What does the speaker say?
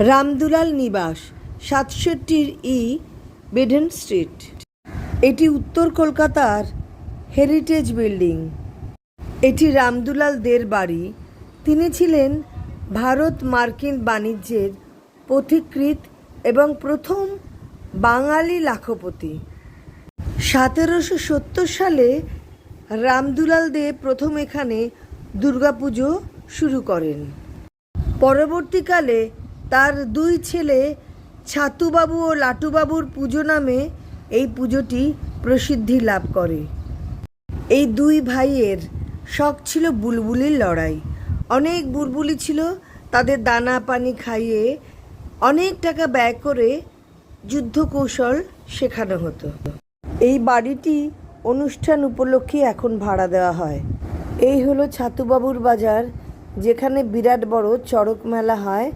রামদুলাল নিবাস ৬৭ Baden street. এটি উত্তর কলকাতার হেরিটেজ বিল্ডিং। এটি রামদুলাল দের বাড়ি। তিনি ছিলেন ভারত মার্কিন বাণিজ্যের পথিকৃৎ এবং প্রথম বাঙালি লাখপতি। ১৭৭০ সালে রামদুলাল দে প্রথম এখানে দুর্গাপুজো শুরু করেন। পরবর্তীকালে তার দুই ছেলে ছাতুবাবু ও লাটুবাবুর পুজো নামে এই পুজোটি প্রসিদ্ধি লাভ করে। এই দুই ভাইয়ের শখ ছিল বুলবুলির লড়াই। অনেক বুলবুলি ছিল, তাদের দানা পানি খাইয়ে অনেক টাকা ব্যয় করে যুদ্ধ কৌশল শেখানো হতো। এই বাড়িটি অনুষ্ঠান উপলক্ষে এখন ভাড়া দেওয়া হয়। এই হলো ছাতুবাবুর বাজার, যেখানে বিরাট বড় চড়ক মেলা হয়।